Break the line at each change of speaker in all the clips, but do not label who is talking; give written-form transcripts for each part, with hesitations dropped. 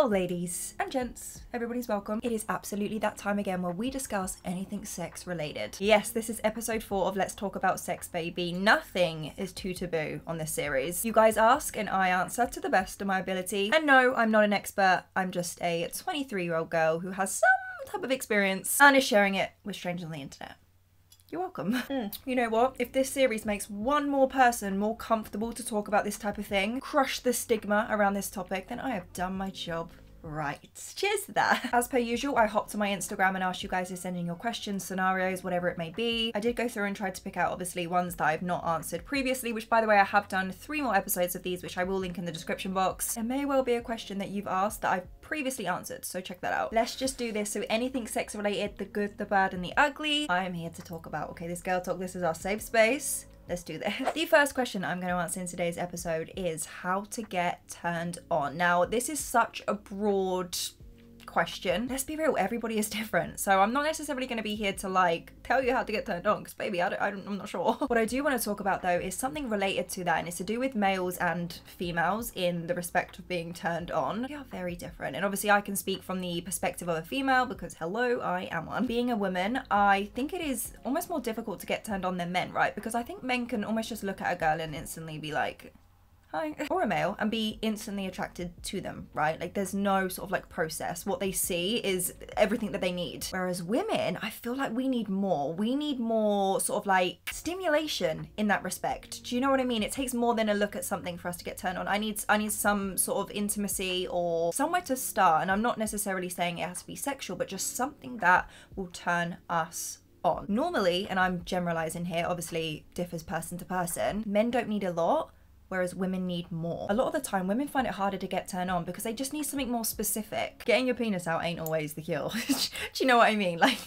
Oh, ladies and gents, everybody's welcome. It is absolutely that time again where we discuss anything sex related. Yes, this is episode 4 of Let's Talk About Sex Baby. Nothing is too taboo on this series. You guys ask and I answer to the best of my ability. And no, I'm not an expert. I'm just a 23-year-old girl who has some type of experience and is sharing it with strangers on the internet. You're welcome. You know what? If this series makes one more person more comfortable to talk about this type of thing, crush the stigma around this topic, then I have done my job right. Cheers to that. As per usual, I hopped to my Instagram and asked you guys to send in your questions, scenarios, whatever it may be. I did go through and try to pick out obviously ones that I've not answered previously, which by the way, I have done 3 more episodes of these, which I will link in the description box. It may well be a question that you've asked that I've previously answered, so check that out. Let's just do this. So anything sex related, the good, the bad and the ugly, I am here to talk about. Okay, this girl talk, this is our safe space. Let's do this. The first question I'm going to answer in today's episode is how to get turned on. Now, this is such a broad question. Let's be real, everybody is different. So I'm not necessarily going to be here to like tell you how to get turned on because baby, I'm not sure. What I do want to talk about though is something related to that, and it's to do with males and females in the respect of being turned on. We are very different, and obviously I can speak from the perspective of a female because hello, I am one. Being a woman, I think it is almost more difficult to get turned on than men, right? Because I think men can almost just look at a girl and instantly be like, hi, or a male, and be instantly attracted to them, right? Like there's no sort of like process. What they see is everything that they need. Whereas women, I feel like we need more. We need more sort of like stimulation in that respect. Do you know what I mean? It takes more than a look at something for us to get turned on. I need some sort of intimacy or somewhere to start. And I'm not necessarily saying it has to be sexual, but just something that will turn us on. Normally, and I'm generalizing here, obviously differs person to person, men don't need a lot, whereas women need more. A lot of the time, women find it harder to get turned on because they just need something more specific. Getting your penis out ain't always the cure. Do you know what I mean? Like,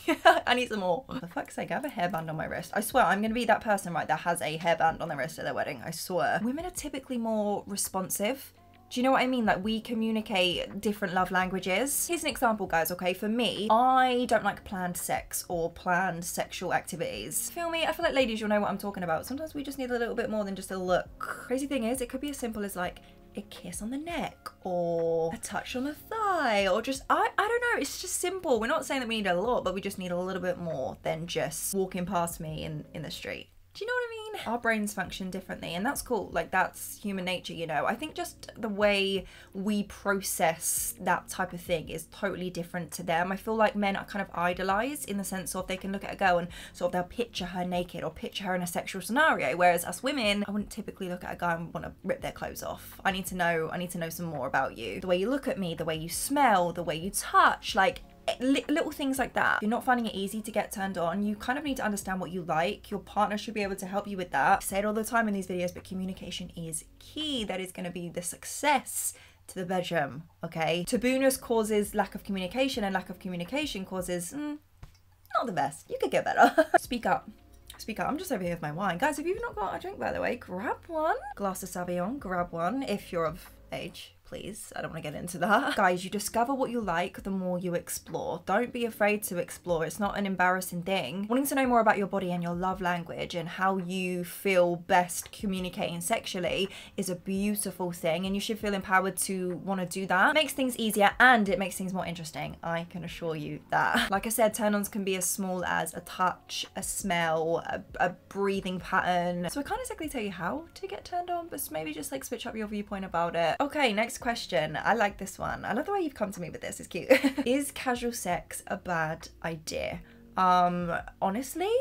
I need some more. For fuck's sake, I have a hairband on my wrist. I swear, I'm gonna be that person, right, that has a hairband on their wrist at their wedding. I swear. Women are typically more responsive. Do you know what I mean? Like we communicate different love languages. Here's an example, guys, okay? For me, I don't like planned sex or planned sexual activities. Feel me? I feel like ladies, you'll know what I'm talking about. Sometimes we just need a little bit more than just a look. Crazy thing is, it could be as simple as like a kiss on the neck or a touch on the thigh or just, I don't know, it's just simple. We're not saying that we need a lot, but we just need a little bit more than just walking past me in the street. Do you know what I mean? Our brains function differently and that's cool. Like that's human nature, you know. I think just the way we process that type of thing is totally different to them. I feel like men are kind of idolized in the sense of they can look at a girl and sort of they'll picture her naked or picture her in a sexual scenario. Whereas us women, I wouldn't typically look at a guy and want to rip their clothes off. I need to know some more about you. The way you look at me, the way you smell, the way you touch, like little things like that. If you're not finding it easy to get turned on, you kind of need to understand what you like. Your partner should be able to help you with that. I say it all the time in these videos, but communication is key. That is going to be the success to the bedroom, okay? Tabooness causes lack of communication and lack of communication causes not the best. You could get better. Speak up. Speak up. I'm just over here with my wine. Guys, if you've not got a drink, by the way, grab one. Glass of Sauvignon, grab one if you're of age. Please, I don't want to get into that. Guys, you discover what you like the more you explore. Don't be afraid to explore. It's not an embarrassing thing. Wanting to know more about your body and your love language and how you feel best communicating sexually is a beautiful thing, and you should feel empowered to want to do that. It makes things easier and it makes things more interesting. I can assure you that. Like I said, turn-ons can be as small as a touch, a smell, a breathing pattern. So I can't exactly tell you how to get turned on, but maybe just like switch up your viewpoint about it. Okay, next question. I like this one. I love the way you've come to me with this. It's cute. Is casual sex a bad idea? Honestly,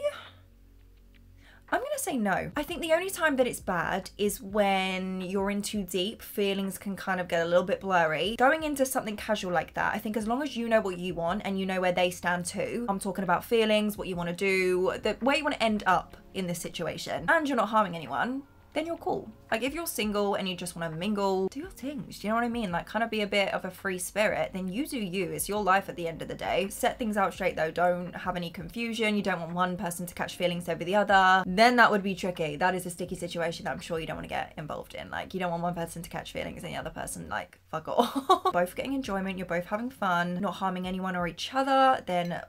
I'm gonna say no. I think the only time that it's bad is when you're in too deep, feelings can kind of get a little bit blurry. Going into something casual like that, I think as long as you know what you want and you know where they stand too, I'm talking about feelings, what you want to do, where you want to end up in this situation, and you're not harming anyone, then you're cool. Like if you're single and you just want to mingle, do your things, do you know what I mean? Like kind of be a bit of a free spirit, then you do you. It's your life at the end of the day. Set things out straight though. Don't have any confusion. You don't want one person to catch feelings over the other. Then that would be tricky. That is a sticky situation that I'm sure you don't want to get involved in. Like you don't want one person to catch feelings and the other person like fuck off. Both getting enjoyment, you're both having fun, not harming anyone or each other, then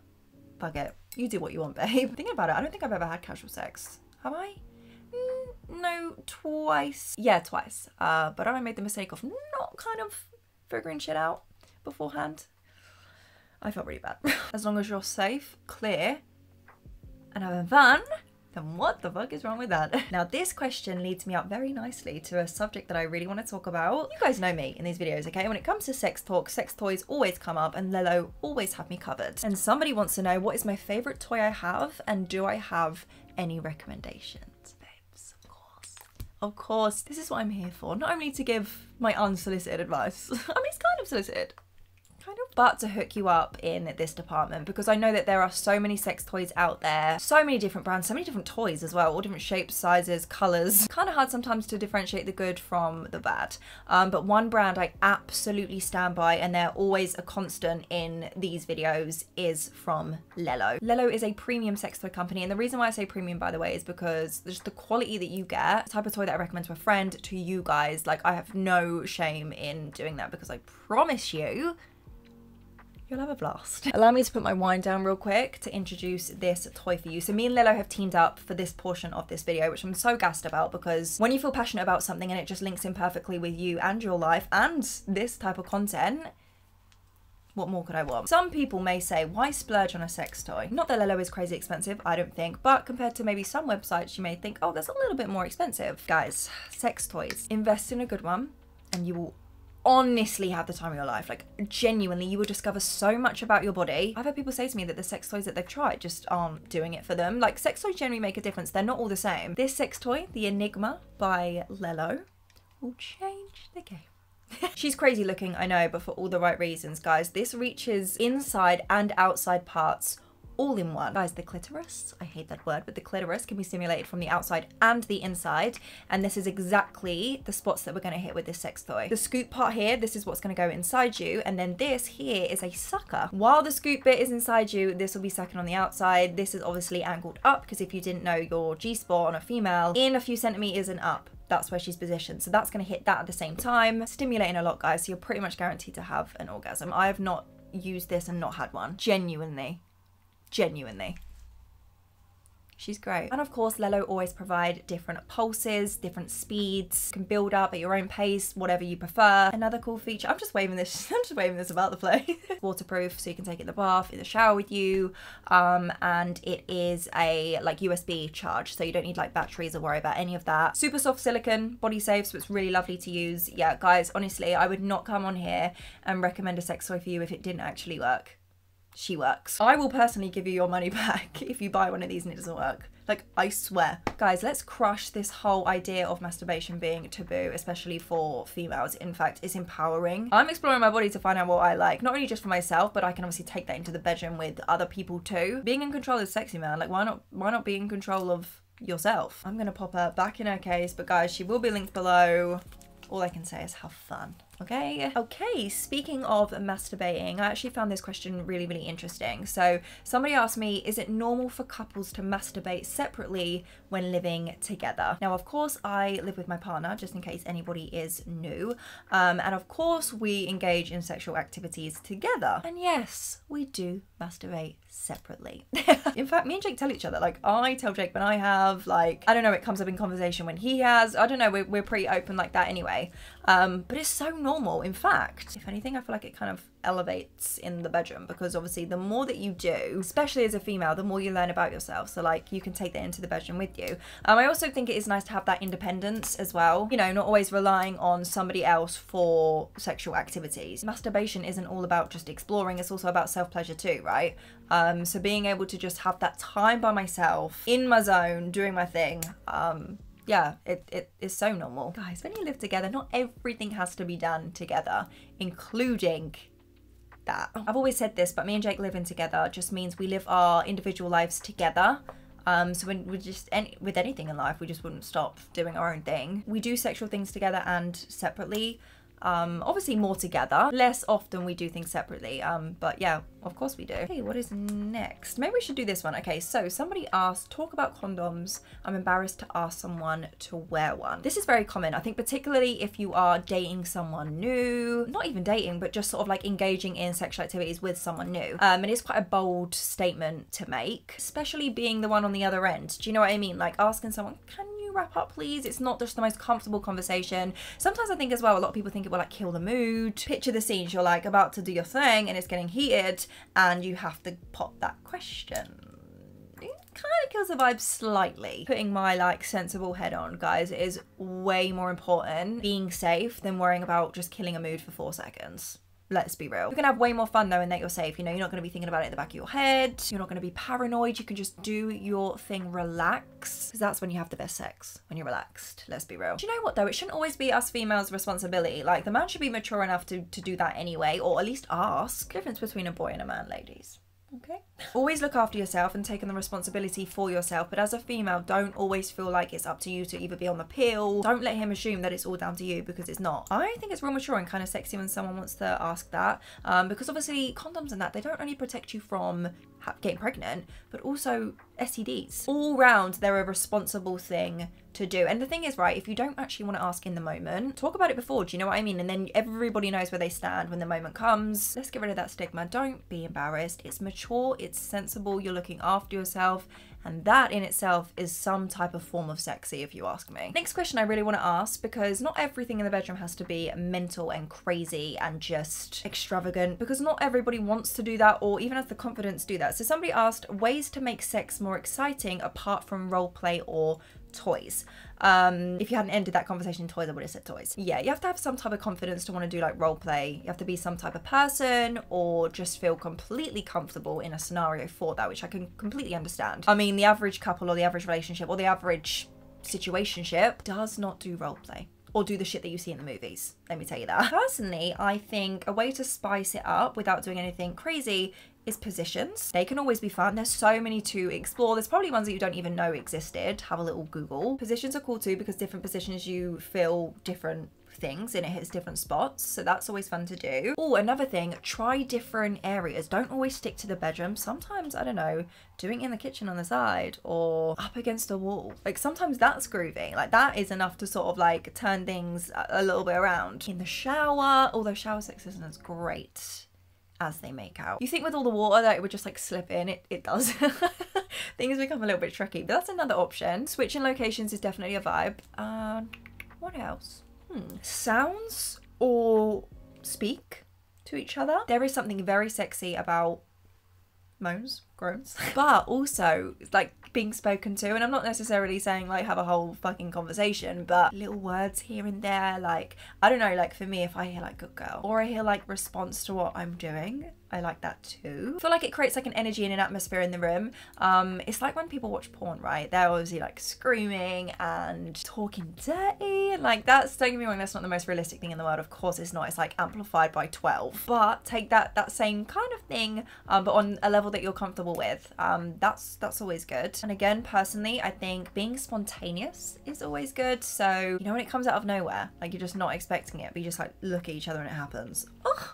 fuck it. You do what you want, babe. Thinking about it, I don't think I've ever had casual sex. Have I? No, twice. Yeah, twice. But I made the mistake of not kind of figuring shit out. beforehand. I felt really bad. As long as you're safe, clear, and having fun, then what the fuck is wrong with that? Now this question leads me up very nicely to a subject that I really want to talk about. You guys know me in these videos, okay? When it comes to sex talk, sex toys always come up and Lelo always have me covered. And somebody wants to know what is my favorite toy I have and do I have any recommendations? Babes, of course. Of course, this is what I'm here for. Not only to give my unsolicited advice, I mean it's kind of solicited. But to hook you up in this department, because I know that there are so many sex toys out there, so many different brands, so many different toys as well, all different shapes, sizes, colours. Kind of hard sometimes to differentiate the good from the bad. But one brand I absolutely stand by, and they're always a constant in these videos, is from Lelo. Lelo is a premium sex toy company, and the reason why I say premium, by the way, is because just the quality that you get, the type of toy that I recommend to a friend, to you guys, like I have no shame in doing that, because I promise you, you'll have a blast. Allow me to put my wine down real quick to introduce this toy for you. So me and Lelo have teamed up for this portion of this video, which I'm so gassed about, because when you feel passionate about something and it just links in perfectly with you and your life and this type of content, what more could I want? Some people may say, why splurge on a sex toy? Not that Lelo is crazy expensive, I don't think, but compared to maybe some websites, you may think, oh, that's a little bit more expensive. Guys, sex toys. Invest in a good one and you will honestly have the time of your life. Like genuinely, you will discover so much about your body. I've had people say to me that the sex toys that they've tried just aren't doing it for them. Like sex toys generally make a difference. They're not all the same. This sex toy, the Enigma by Lelo, will change the game. She's crazy looking, I know, but for all the right reasons, guys. This reaches inside and outside parts all in one. Guys, the clitoris, I hate that word, but the clitoris can be stimulated from the outside and the inside, and this is exactly the spots that we're going to hit with this sex toy. The scoop part here, this is what's going to go inside you, and then this here is a sucker. While the scoop bit is inside you, this will be sucking on the outside. This is obviously angled up, because if you didn't know, your G-spot on a female in a few centimeters and up, that's where she's positioned. So that's going to hit that at the same time, stimulating a lot, guys. So you're pretty much guaranteed to have an orgasm. I have not used this and not had one. Genuinely. She's great. And of course, Lelo always provide different pulses, different speeds, you can build up at your own pace, whatever you prefer. Another cool feature, I'm just waving this about the place. Waterproof, so you can take it in the bath, in the shower with you. And it is a like USB charge, so you don't need like batteries or worry about any of that. Super soft silicone, body safe, so it's really lovely to use. Yeah, guys, honestly, I would not come on here and recommend a sex toy for you if it didn't actually work. She works. I will personally give you your money back if you buy one of these and it doesn't work. Like, I swear. Guys, let's crush this whole idea of masturbation being taboo, especially for females. In fact, it's empowering. I'm exploring my body to find out what I like, not only just for myself, but I can obviously take that into the bedroom with other people too. Being in control is sexy, man. Like, why not be in control of yourself? I'm gonna pop her back in her case, but guys, she will be linked below. All I can say is have fun. Okay, speaking of masturbating, I actually found this question really, really interesting. So somebody asked me, is it normal for couples to masturbate separately when living together? Now, of course, I live with my partner, just in case anybody is new. And of course, we engage in sexual activities together. And yes, we do masturbate separately. In fact, me and Jake tell each other, like, I tell Jake when I have, like, I don't know, it comes up in conversation when he has. I don't know, we're pretty open like that anyway. But it's so normal. In fact, if anything, I feel like it kind of elevates in the bedroom, because obviously the more that you do, especially as a female, the more you learn about yourself. So like you can take that into the bedroom with you. I also think it is nice to have that independence as well, you know, not always relying on somebody else for sexual activities. Masturbation isn't all about just exploring, it's also about self-pleasure too, right? So being able to just have that time by myself in my zone doing my thing, yeah, it is so normal. Guys, when you live together, not everything has to be done together, including that. I've always said this, but me and Jake living together just means we live our individual lives together. So when we just, with anything in life, we just wouldn't stop doing our own thing. We do sexual things together and separately. Obviously more together. Less often we do things separately, but yeah, of course we do. Okay, what is next? Maybe we should do this one. Okay, so somebody asked, talk about condoms. I'm embarrassed to ask someone to wear one. This is very common, I think, particularly if you are dating someone new, not even dating, but just sort of like engaging in sexual activities with someone new. It is quite a bold statement to make, especially being the one on the other end. Do you know what I mean? Like asking someone, can you you wrap up please? It's not just the most comfortable conversation. Sometimes I think as well, a lot of people think it will like kill the mood. Picture the scenes, you're like about to do your thing and it's getting heated and you have to pop that question. Kind of kills the vibe slightly. Putting my like sensible head on, guys, is way more important being safe than worrying about just killing a mood for 4 seconds. Let's be real. You're gonna have way more fun knowing that you're safe. You know, you're not gonna be thinking about it in the back of your head. You're not gonna be paranoid. You can just do your thing, relax. Because that's when you have the best sex, when you're relaxed. Let's be real. Do you know what though? It shouldn't always be us females' responsibility. Like the man should be mature enough to do that anyway, or at least ask. Difference between a boy and a man, ladies. Okay. Always look after yourself and take on the responsibility for yourself, but as a female, don't always feel like it's up to you to either be on the pill. Don't let him assume that it's all down to you, because it's not. I think it's real mature and kind of sexy when someone wants to ask that, because obviously condoms and that, they don't only protect you from getting pregnant, but also STDs. All round, they're a responsible thing to do. And the thing is, right, if you don't actually want to ask in the moment, talk about it before, do you know what I mean? And then everybody knows where they stand when the moment comes. Let's get rid of that stigma. Don't be embarrassed. It's mature, it's sensible, you're looking after yourself, and that in itself is some type of form of sexy, if you ask me. Next question I really want to ask, because not everything in the bedroom has to be mental and crazy and just extravagant, because not everybody wants to do that or even has the confidence to do that. So somebody asked ways to make sex more exciting apart from role play or toys. If you hadn't ended that conversation in toys, I would have said toys. Yeah, you have to have some type of confidence to want to do like role play. You have to be some type of person or just feel completely comfortable in a scenario for that, which I can completely understand. I mean, the average couple or the average relationship or the average situationship does not do role play or do the shit that you see in the movies. Let me tell you that. Personally, I think a way to spice it up without doing anything crazy is positions. They can always be fun. There's so many to explore. There's probably ones that you don't even know existed. Have a little Google. Positions are cool too, because different positions you feel different things and it hits different spots, so that's always fun to do. Oh, another thing, try different areas. Don't always stick to the bedroom. Sometimes, I don't know, doing it in the kitchen on the side or up against a wall. Like sometimes that's groovy. Like that is enough to sort of like turn things a little bit around. In the shower, although shower sex isn't as great as they make out. You think with all the water that it would just like slip in, it does. Things become a little bit tricky, but that's another option. Switching locations is definitely a vibe. What else? Sounds or speak to each other. There is something very sexy about moans, groans, but also like being spoken to. And I'm not necessarily saying like have a whole fucking conversation, but little words here and there. Like, I don't know, like for me, if I hear like good girl or I hear like response to what I'm doing, I like that too. I feel like it creates like an energy and an atmosphere in the room. It's like when people watch porn, right? They're obviously like screaming and talking dirty. Like that's, don't get me wrong, that's not the most realistic thing in the world. Of course it's not. It's like amplified by 12. But take that same kind of thing, but on a level that you're comfortable with. That's always good. And again, personally, I think being spontaneous is always good. So, you know, when it comes out of nowhere, like you're just not expecting it, but you just like look at each other and it happens. Ugh.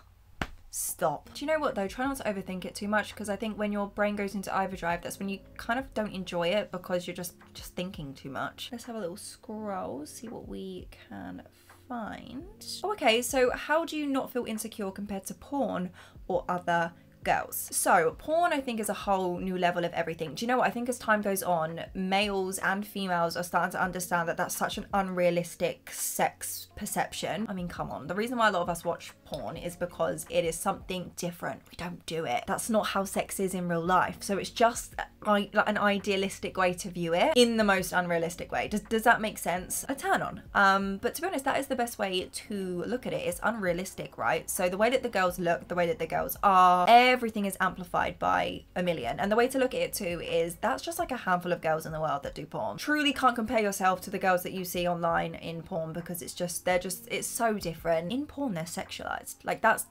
Stop. Do you know what though? Try not to overthink it too much, because I think when your brain goes into overdrive, that's when you kind of don't enjoy it because you're just thinking too much. Let's have a little scroll, see what we can find. Oh, okay, so how do you not feel insecure compared to porn or other girls? So porn, I think, is a whole new level of everything. Do you know what? I think as time goes on, males and females are starting to understand that that's such an unrealistic sex perception. I mean, come on. The reason why a lot of us watch porn is because it is something different. We don't do it. That's not how sex is in real life. So it's just like an idealistic way to view it in the most unrealistic way. Does that make sense? A turn on. But to be honest, that is the best way to look at it. It's unrealistic, right? So the way that the girls look, the way that the girls are, everything is amplified by a million. And the way to look at it too is that's just like a handful of girls in the world that do porn. Truly can't compare yourself to the girls that you see online in porn, because it's so different. In porn, they're sexualized. Like that's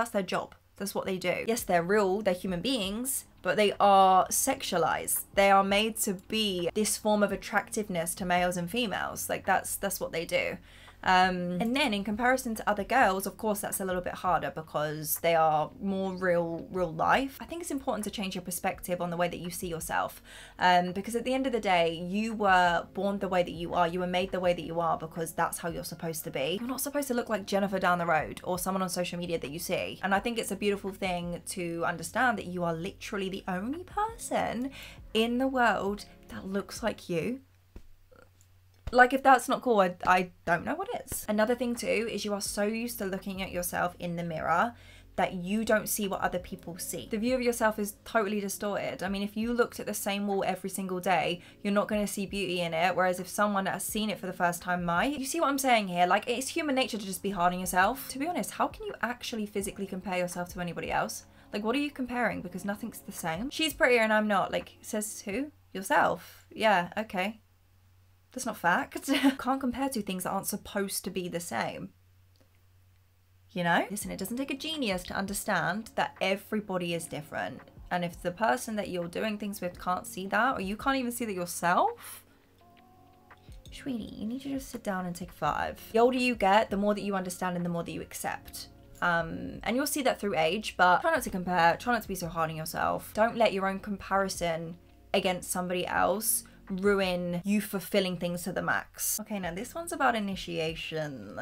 their job. That's what they do. Yes, they're real, they're human beings, but they are sexualized. They are made to be this form of attractiveness to males and females. Like that's what they do. And then in comparison to other girls, of course, that's a little bit harder because they are more real life. I think it's important to change your perspective on the way that you see yourself, because at the end of the day, you were born the way that you are. You were made the way that you are because that's how you're supposed to be. You're not supposed to look like Jennifer down the road or someone on social media that you see. And I think it's a beautiful thing to understand that you are literally the only person in the world that looks like you. Like, if that's not cool, I don't know what is. Another thing too is you are so used to looking at yourself in the mirror that you don't see what other people see. The view of yourself is totally distorted. I mean, if you looked at the same wall every single day, you're not going to see beauty in it, whereas if someone that has seen it for the first time might. You see what I'm saying here? Like, it's human nature to just be hard on yourself. To be honest, how can you actually physically compare yourself to anybody else? Like, what are you comparing? Because nothing's the same. She's prettier and I'm not. Like, says who? Yourself. Yeah, okay. That's not fact. Can't compare two things that aren't supposed to be the same. You know? Listen, it doesn't take a genius to understand that everybody is different. And if the person that you're doing things with can't see that, or you can't even see that yourself, sweetie, you need to just sit down and take 5. The older you get, the more that you understand and the more that you accept. And you'll see that through age, but try not to compare, try not to be so hard on yourself. Don't let your own comparison against somebody else ruin you fulfilling things to the max. Okay, now this one's about initiation,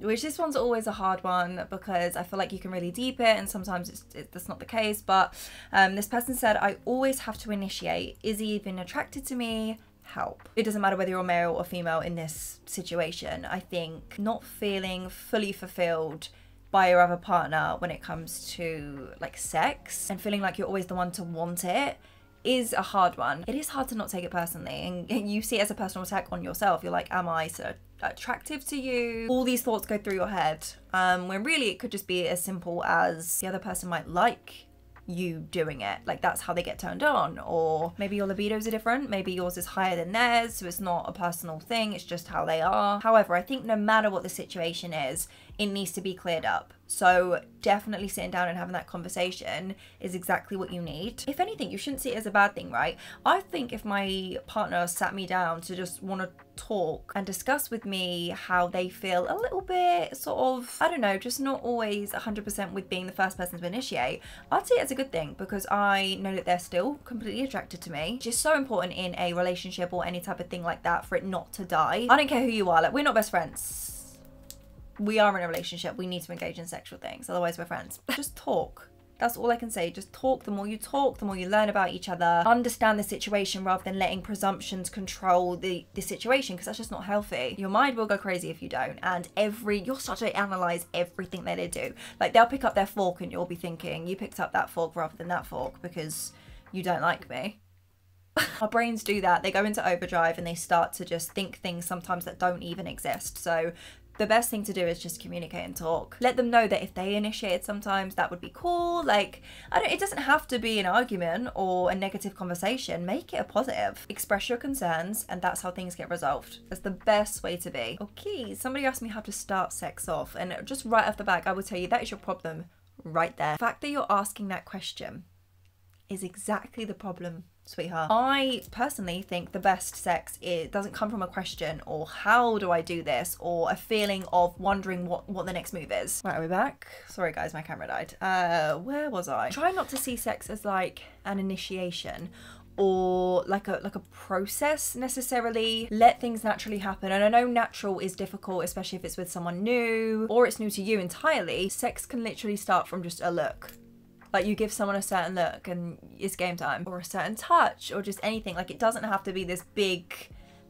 which this one's always a hard one because I feel like you can really deep it and sometimes that's not the case, but this person said, I always have to initiate. Is he even attracted to me? Help. It doesn't matter whether you're male or female in this situation. I think not feeling fully fulfilled by your other partner when it comes to like sex and feeling like you're always the one to want it is a hard one. It is hard to not take it personally, and you see it as a personal attack on yourself. You're like, am I so attractive to you? All these thoughts go through your head, when really it could just be as simple as the other person might like you doing it, like that's how they get turned on, or maybe your libidos are different, maybe yours is higher than theirs, so it's not a personal thing, it's just how they are. However, I think no matter what the situation is, it needs to be cleared up. So definitely sitting down and having that conversation is exactly what you need. If anything, you shouldn't see it as a bad thing, right? I think if my partner sat me down to just want to talk and discuss with me how they feel a little bit sort of, I don't know, just not always 100% with being the first person to initiate, I'd see it as a good thing because I know that they're still completely attracted to me. It's just so important in a relationship or any type of thing like that for it not to die. I don't care who you are, like we're not best friends. We are in a relationship, we need to engage in sexual things, otherwise we're friends. Just talk. That's all I can say. Just talk. The more you talk, the more you learn about each other. Understand the situation rather than letting presumptions control the situation, because that's just not healthy. Your mind will go crazy if you don't. And you'll start to analyze everything that they do. Like they'll pick up their fork and you'll be thinking, you picked up that fork rather than that fork because you don't like me. Our brains do that. They go into overdrive and they start to just think things sometimes that don't even exist. So the best thing to do is just communicate and talk. Let them know that if they initiated sometimes, that would be cool. Like, it doesn't have to be an argument or a negative conversation. Make it a positive. Express your concerns and that's how things get resolved. That's the best way to be. Okay, somebody asked me how to start sex off, and just right off the back, I would tell you that is your problem right there. The fact that you're asking that question is exactly the problem, sweetheart. I personally think the best sex doesn't come from a question or how do I do this or a feeling of wondering what the next move is. Right, are we back? Sorry guys, my camera died. Where was I? Try not to see sex as like an initiation or like a process necessarily. Let things naturally happen. And I know natural is difficult, especially if it's with someone new or it's new to you entirely. Sex can literally start from just a look. Like you give someone a certain look and it's game time, or a certain touch, or just anything. Like it doesn't have to be this big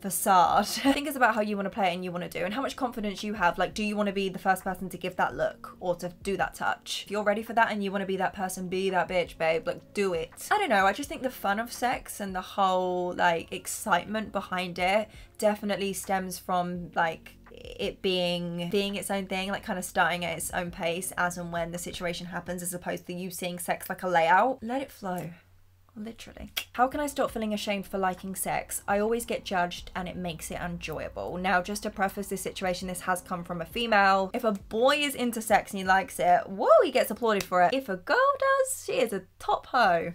facade. I think it's about how you want to play it and you want to do and how much confidence you have. Like, do you want to be the first person to give that look or to do that touch? If you're ready for that and you want to be that person, be that bitch, babe. Like, do it. I don't know. I just think the fun of sex and the whole like excitement behind it definitely stems from like it being its own thing, like kind of starting at its own pace as and when the situation happens, as opposed to you seeing sex like a layout. Let it flow. Literally. How can I stop feeling ashamed for liking sex? I always get judged and it makes it enjoyable. Now, just to preface this situation, this has come from a female. If a boy is into sex and he likes it, whoa, he gets applauded for it. If a girl does, she is a top hoe.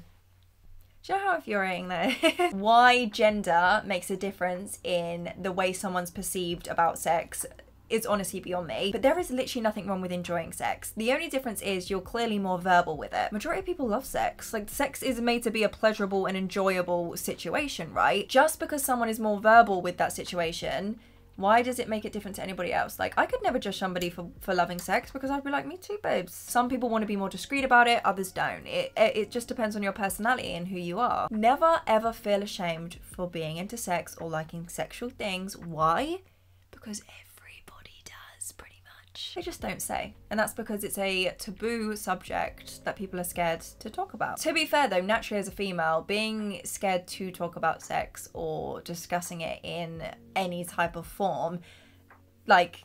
Do you know how infuriating that is? Why gender makes a difference in the way someone's perceived about sex is honestly beyond me. But there is literally nothing wrong with enjoying sex. The only difference is you're clearly more verbal with it. Majority of people love sex. Like, sex is made to be a pleasurable and enjoyable situation, right? Just because someone is more verbal with that situation Why does it make it different to anybody else? Like, I could never judge somebody for loving sex, because I'd be like, me too, babes. Some people want to be more discreet about it, others don't. It just depends on your personality and who you are. Never ever feel ashamed for being into sex or liking sexual things. Why? Because everybody does, pretty much. They just don't say. And that's because it's a taboo subject that people are scared to talk about. To be fair though, naturally as a female, being scared to talk about sex or discussing it in any type of form, like,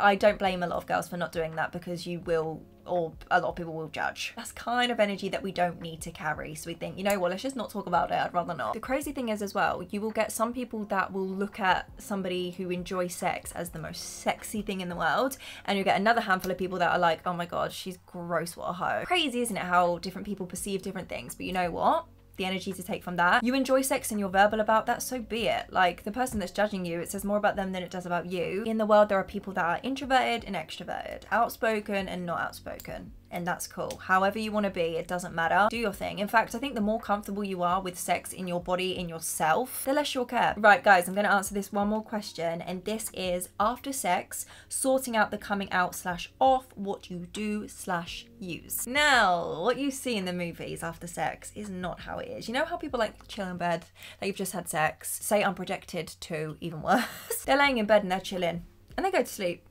I don't blame a lot of girls for not doing that, because you will, or a lot of people will judge. That's kind of energy that we don't need to carry. So we think, you know what, let's just not talk about it. I'd rather not. The crazy thing is as well, you will get some people that will look at somebody who enjoys sex as the most sexy thing in the world. And you get another handful of people that are like, oh my God, she's gross, what a hoe. Crazy, isn't it, how different people perceive different things? But you know what? The energy to take from that. You enjoy sex and you're verbal about that, so be it. Like, the person that's judging you, it says more about them than it does about you. In the world, there are people that are introverted and extroverted, outspoken and not outspoken. And that's cool. However you want to be, it doesn't matter. Do your thing. In fact, I think the more comfortable you are with sex in your body, in yourself, the less you'll care. Right, guys, I'm going to answer this one more question. And this is, after sex, sorting out the coming out / off, what you do / use. Now, what you see in the movies after sex is not how it is. You know how people like chill in bed, like you've just had sex, say unprotected to even worse. They're laying in bed and they're chilling and they go to sleep.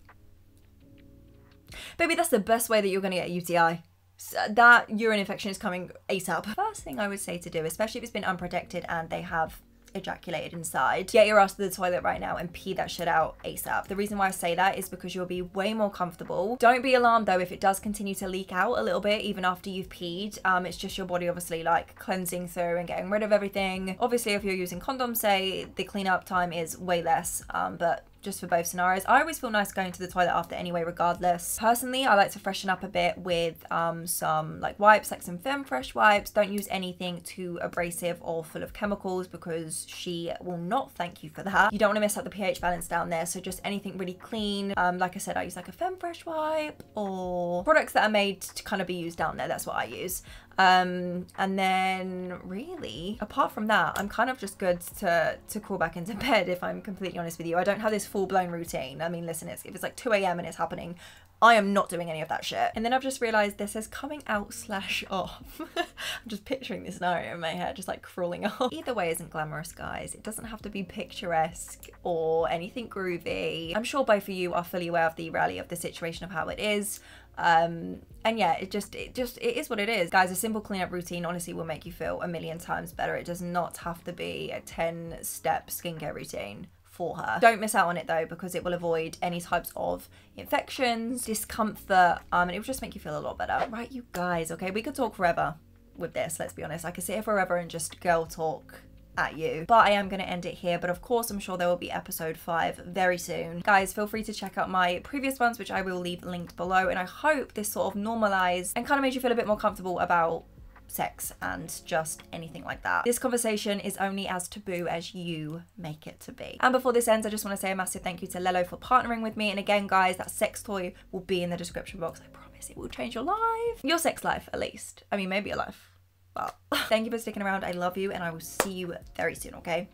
Baby, that's the best way that you're going to get a UTI. That urine infection is coming ASAP. First thing I would say to do, especially if it's been unprotected and they have ejaculated inside, get your ass to the toilet right now and pee that shit out ASAP. The reason why I say that is because you'll be way more comfortable. Don't be alarmed though if it does continue to leak out a little bit even after you've peed. It's just your body obviously like cleansing through and getting rid of everything. Obviously if you're using condoms, say, the cleanup time is way less, but just for both scenarios. I always feel nice going to the toilet after anyway, regardless. Personally, I like to freshen up a bit with some like wipes, like some Femme Fresh wipes. Don't use anything too abrasive or full of chemicals, because she will not thank you for that. You don't want to mess up the pH balance down there, so just anything really clean. Like I said, I use like a Femme Fresh wipe or products that are made to kind of be used down there. That's what I use. And then really, apart from that, I'm kind of just good to crawl back into bed, if I'm completely honest with you. I don't have this full-blown routine. I mean, listen, if it's like 2 AM and it's happening, I am not doing any of that shit. And then I've just realized this says coming out / off. I'm just picturing this scenario in my head, just like crawling off. Either way isn't glamorous, guys. It doesn't have to be picturesque or anything groovy. I'm sure both of you are fully aware of the reality of the situation of how it is. And yeah, it is what it is. Guys, a simple cleanup routine honestly will make you feel a million times better. It does not have to be a 10-step skincare routine for her. Don't miss out on it though, because it will avoid any types of infections, discomfort, and it will just make you feel a lot better. Right, you guys, okay, we could talk forever with this, let's be honest. I could sit here forever and just girl talk at you, but I am going to end it here. But of course, I'm sure there will be episode 5 very soon. Guys, feel free to check out my previous ones, which I will leave linked below, and I hope this sort of normalized and kind of made you feel a bit more comfortable about sex and just anything like that. This conversation is only as taboo as you make it to be. And before this ends, I just want to say a massive thank you to Lelo for partnering with me. And again, guys, that sex toy will be in the description box. I promise it will change your life. Your sex life, at least. I mean, maybe your life. Well, thank you for sticking around. I love you, and I will see you very soon, okay?